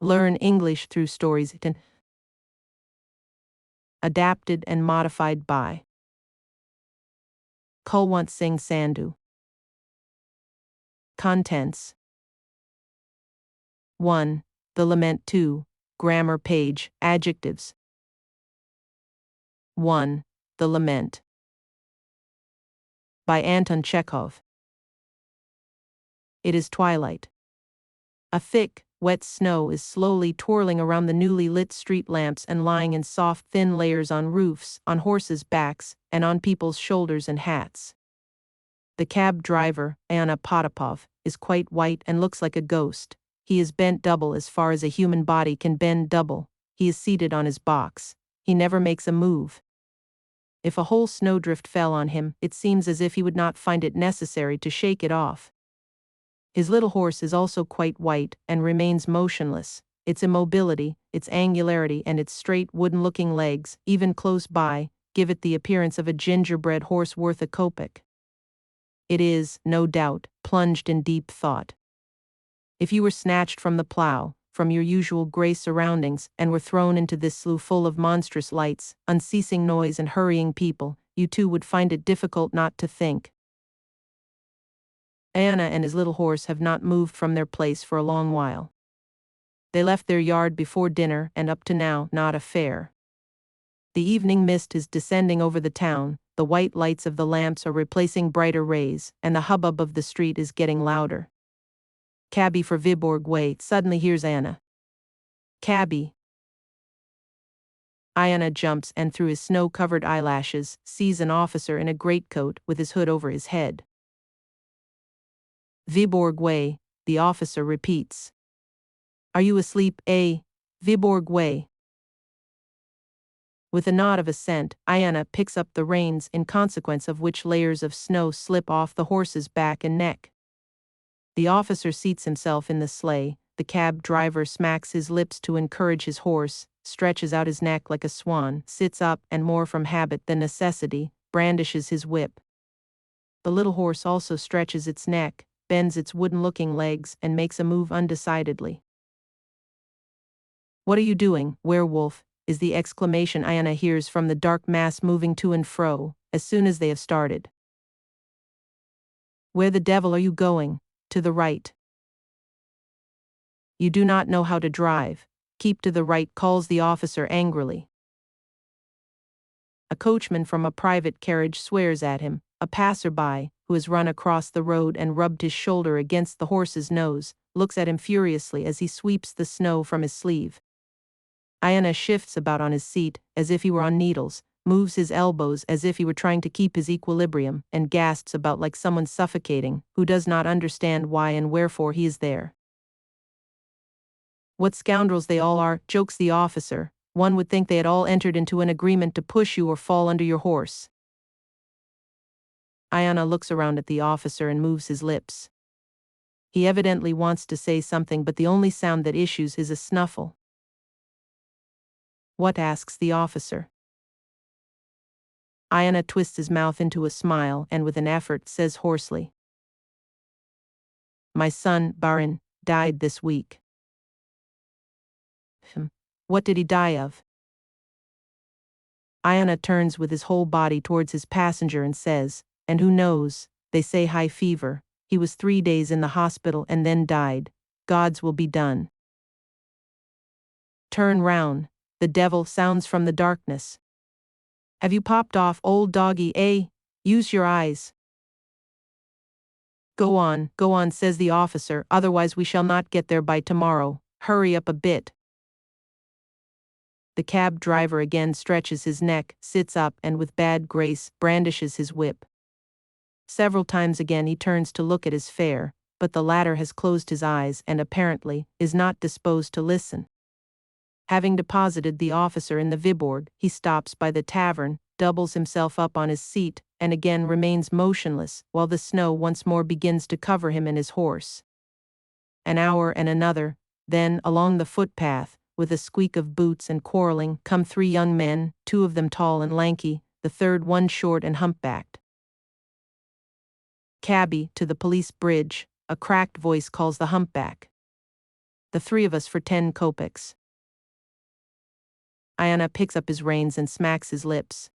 Learn English through stories. E10. Adapted and modified by Kulwant Singh Sandhu. Contents 1. The Lament. 2. Grammar page. Adjectives. 1. The Lament. By Anton Chekhov. It is twilight. A thick, wet snow is slowly twirling around the newly lit street lamps and lying in soft, thin layers on roofs, on horses' backs, and on people's shoulders and hats. The cab driver, Anna Potapov, is quite white and looks like a ghost. He is bent double as far as a human body can bend double. He is seated on his box. He never makes a move. If a whole snowdrift fell on him, it seems as if he would not find it necessary to shake it off. His little horse is also quite white and remains motionless. Its immobility, its angularity, and its straight wooden-looking legs, even close by, give it the appearance of a gingerbread horse worth a kopeck. It is, no doubt, plunged in deep thought. If you were snatched from the plow, from your usual gray surroundings, and were thrown into this slough full of monstrous lights, unceasing noise and hurrying people, you too would find it difficult not to think. Anna and his little horse have not moved from their place for a long while. They left their yard before dinner, and up to now, not a fare. The evening mist is descending over the town, the white lights of the lamps are replacing brighter rays, and the hubbub of the street is getting louder. Cabby for Viborg Way suddenly hears Anna. Cabby. Anna jumps and through his snow-covered eyelashes sees an officer in a greatcoat with his hood over his head. Viborg Way, the officer repeats. Are you asleep, eh? Viborg Way. With a nod of assent, Anna picks up the reins, in consequence of which layers of snow slip off the horse's back and neck. The officer seats himself in the sleigh, the cab driver smacks his lips to encourage his horse, stretches out his neck like a swan, sits up, and more from habit than necessity, brandishes his whip. The little horse also stretches its neck, bends its wooden-looking legs, and makes a move undecidedly. What are you doing, werewolf? Is the exclamation Anna hears from the dark mass moving to and fro, as soon as they have started. Where the devil are you going? To the right. You do not know how to drive. Keep to the right, calls the officer angrily. A coachman from a private carriage swears at him. A passerby, who has run across the road and rubbed his shoulder against the horse's nose, looks at him furiously as he sweeps the snow from his sleeve. Anna shifts about on his seat, as if he were on needles, moves his elbows as if he were trying to keep his equilibrium, and gasps about like someone suffocating, who does not understand why and wherefore he is there. What scoundrels they all are, jokes the officer. One would think they had all entered into an agreement to push you or fall under your horse. Anna looks around at the officer and moves his lips. He evidently wants to say something, but the only sound that issues is a snuffle. What? Asks the officer. Anna twists his mouth into a smile and with an effort says hoarsely. My son, Barin, died this week. What did he die of? Anna turns with his whole body towards his passenger and says, and who knows, they say high fever. He was 3 days in the hospital and then died. God's will be done. Turn round. The devil sounds from the darkness. Have you popped off, old doggy, eh? Use your eyes. Go on, says the officer, otherwise we shall not get there by tomorrow. Hurry up a bit. The cab driver again stretches his neck, sits up, and with bad grace, brandishes his whip. Several times again he turns to look at his fare, but the latter has closed his eyes and, apparently, is not disposed to listen. Having deposited the officer in the Viborg, he stops by the tavern, doubles himself up on his seat, and again remains motionless, while the snow once more begins to cover him and his horse. An hour and another, then, along the footpath, with a squeak of boots and quarreling, come 3 young men, 2 of them tall and lanky, the third one short and humpbacked. Cabby, to the police bridge, a cracked voice calls the humpback. the three of us for 10 kopecks. Iana picks up his reins and smacks his lips.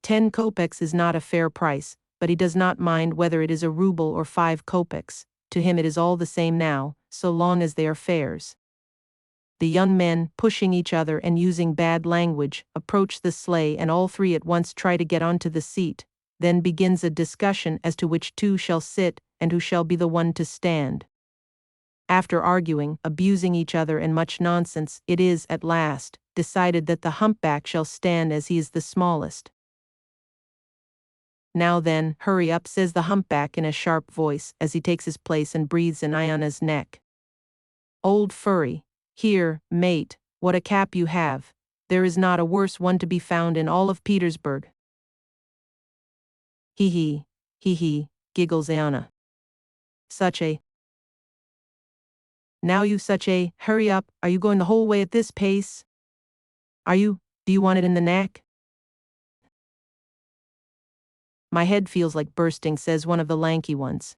10 kopecks is not a fair price, but he does not mind whether it is a ruble or 5 kopecks. To him it is all the same now, so long as they are fares. The young men, pushing each other and using bad language, approach the sleigh and all three at once try to get onto the seat. Then begins a discussion as to which two shall sit and who shall be the one to stand. After arguing, abusing each other and much nonsense, it is, at last, decided that the humpback shall stand as he is the smallest. Now then, hurry up, says the humpback in a sharp voice as he takes his place and breathes in Iana's neck. Old furry, here, mate, what a cap you have. There is not a worse one to be found in all of Petersburg. Hee, giggles Iana. Such a. Now you such a, hurry up, are you going the whole way at this pace? Are you, do you want it in the neck? My head feels like bursting, says one of the lanky ones.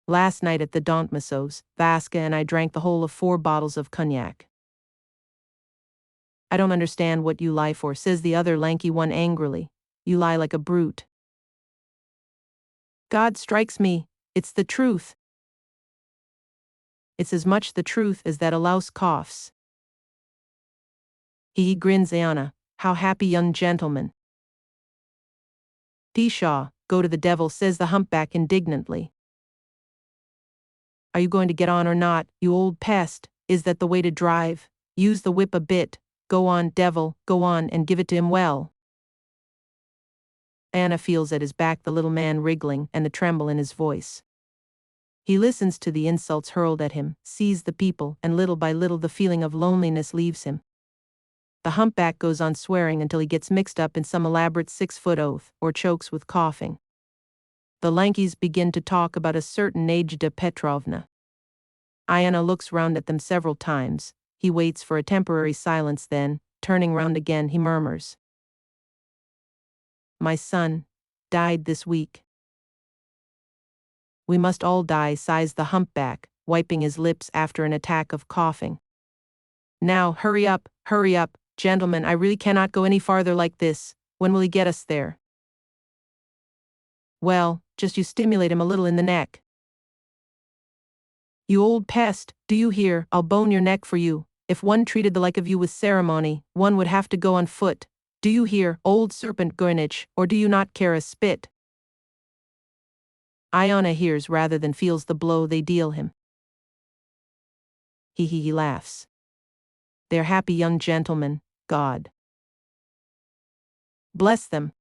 Last night at the Dontmasovs, Vaska and I drank the whole of 4 bottles of cognac. I don't understand what you lie for, says the other lanky one angrily. You lie like a brute. God strikes me, it's the truth. It's as much the truth as that a louse coughs. He grins Iana, how happy young gentleman. Pshaw, go to the devil, says the humpback indignantly. Are you going to get on or not, you old pest? Is that the way to drive? Use the whip a bit. Go on, devil, go on and give it to him well. Iana feels at his back the little man wriggling and the tremble in his voice. He listens to the insults hurled at him, sees the people, and little by little the feeling of loneliness leaves him. The humpback goes on swearing until he gets mixed up in some elaborate 6-foot oath, or chokes with coughing. The lankies begin to talk about a certain Nadezhda Petrovna. Iana looks round at them several times. He waits for a temporary silence, then, turning round again, he murmurs. My son died this week. We must all die, sighs the humpback, wiping his lips after an attack of coughing. Now, hurry up, gentlemen, I really cannot go any farther like this. When will he get us there? Well, just you stimulate him a little in the neck. You old pest, do you hear? I'll bone your neck for you. If one treated the like of you with ceremony, one would have to go on foot. Do you hear, old serpent Gurnich, or do you not care a spit? Iana hears rather than feels the blow they deal him. He laughs. They're happy young gentlemen, God bless them.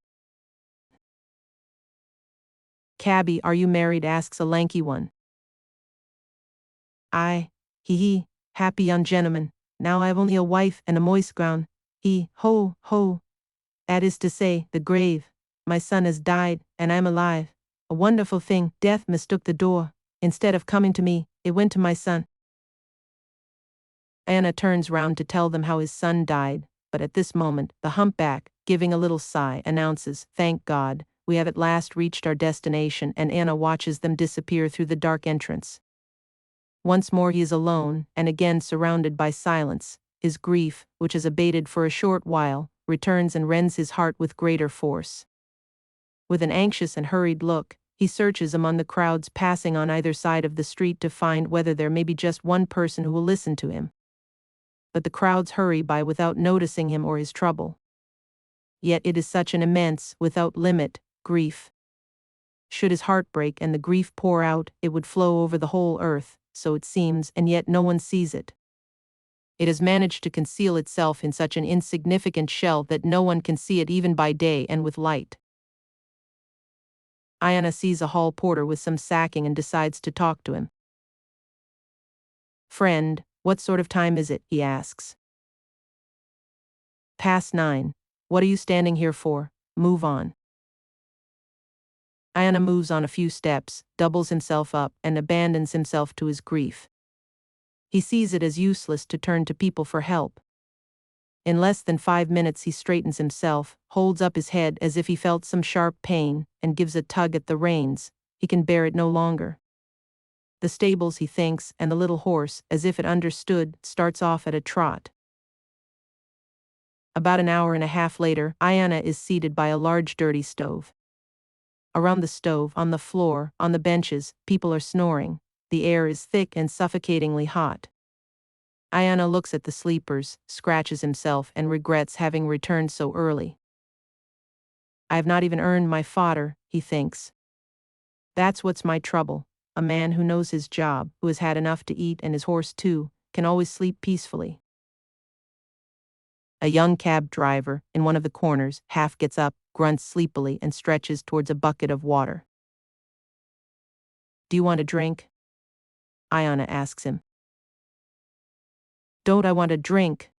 Cabby, are you married? Asks a lanky one. I, happy young gentleman, now I have only a wife and a moist ground. Ho. That is to say, the grave. My son has died, and I am alive. A wonderful thing, death mistook the door. Instead of coming to me, it went to my son. Iana turns round to tell them how his son died, but at this moment, the humpback, giving a little sigh, announces, thank God, we have at last reached our destination, and Iana watches them disappear through the dark entrance. Once more he is alone, and again surrounded by silence. His grief, which has abated for a short while, returns and rends his heart with greater force. With an anxious and hurried look, he searches among the crowds passing on either side of the street to find whether there may be just one person who will listen to him. But the crowds hurry by without noticing him or his trouble. Yet it is such an immense, without limit, grief. Should his heart break and the grief pour out, it would flow over the whole earth, so it seems, and yet no one sees it. It has managed to conceal itself in such an insignificant shell that no one can see it even by day and with light. Iana sees a hall porter with some sacking and decides to talk to him. Friend, what sort of time is it? He asks. Past 9. What are you standing here for? Move on. Iana moves on a few steps, doubles himself up, and abandons himself to his grief. He sees it as useless to turn to people for help. In less than 5 minutes he straightens himself, holds up his head as if he felt some sharp pain, and gives a tug at the reins. He can bear it no longer. The stables, he thinks, and the little horse, as if it understood, starts off at a trot. About an hour and a half later, Ayana is seated by a large dirty stove. Around the stove, on the floor, on the benches, people are snoring. The air is thick and suffocatingly hot. Ayana looks at the sleepers, scratches himself, and regrets having returned so early. I have not even earned my fodder, he thinks. That's what's my trouble. A man who knows his job, who has had enough to eat and his horse too, can always sleep peacefully. A young cab driver, in one of the corners, half gets up, grunts sleepily, and stretches towards a bucket of water. Do you want a drink? Ayana asks him. Don't I want a drink?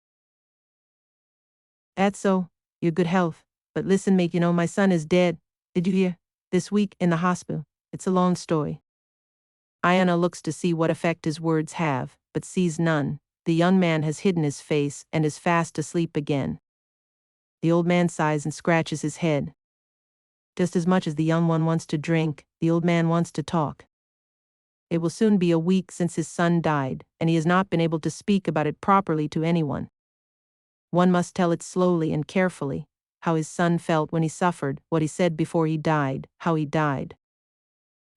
That's so, your good health. But listen, mate, my son is dead. Did you hear? This week, in the hospital. It's a long story. Ayana looks to see what effect his words have, but sees none. The young man has hidden his face and is fast asleep again. The old man sighs and scratches his head. Just as much as the young one wants to drink, the old man wants to talk. It will soon be a week since his son died, and he has not been able to speak about it properly to anyone. One must tell it slowly and carefully, how his son felt when he suffered, what he said before he died, how he died.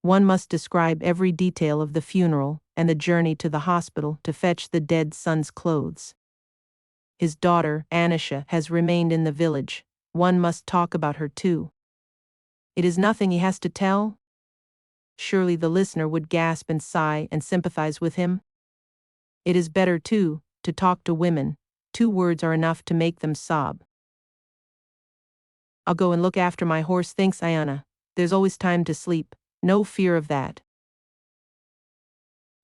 One must describe every detail of the funeral and the journey to the hospital to fetch the dead son's clothes. His daughter, Anisha, has remained in the village. One must talk about her too. It is nothing he has to tell? Surely the listener would gasp and sigh and sympathize with him? It is better, too, to talk to women. 2 words are enough to make them sob. I'll go and look after my horse, thinks Ayana. There's always time to sleep. No fear of that.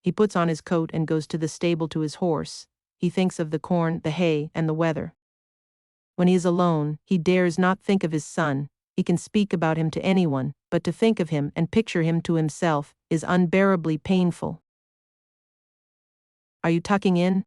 He puts on his coat and goes to the stable to his horse. He thinks of the corn, the hay, and the weather. When he is alone, he dares not think of his son. He can speak about him to anyone, but to think of him and picture him to himself is unbearably painful. Are you tucking in?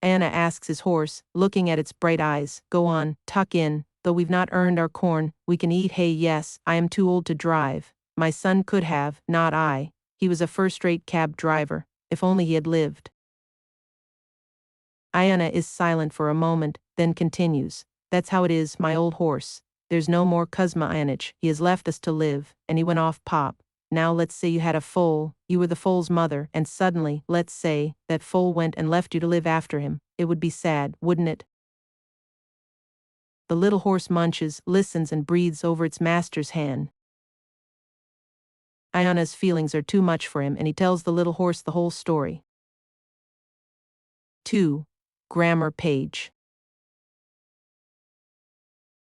Anna asks his horse, looking at its bright eyes. Go on, tuck in. Though we've not earned our corn, we can eat hay. Yes, I am too old to drive. My son could have, not I. He was a first-rate cab driver. If only he had lived. Ayana is silent for a moment, then continues. That's how it is, my old horse. There's no more Kuzma Ianich. He has left us to live, and he went off pop. Now let's say you had a foal, you were the foal's mother, and suddenly, let's say, that foal went and left you to live after him. It would be sad, wouldn't it? The little horse munches, listens, and breathes over its master's hand. Ayana's feelings are too much for him, and he tells the little horse the whole story. 2. Grammar page.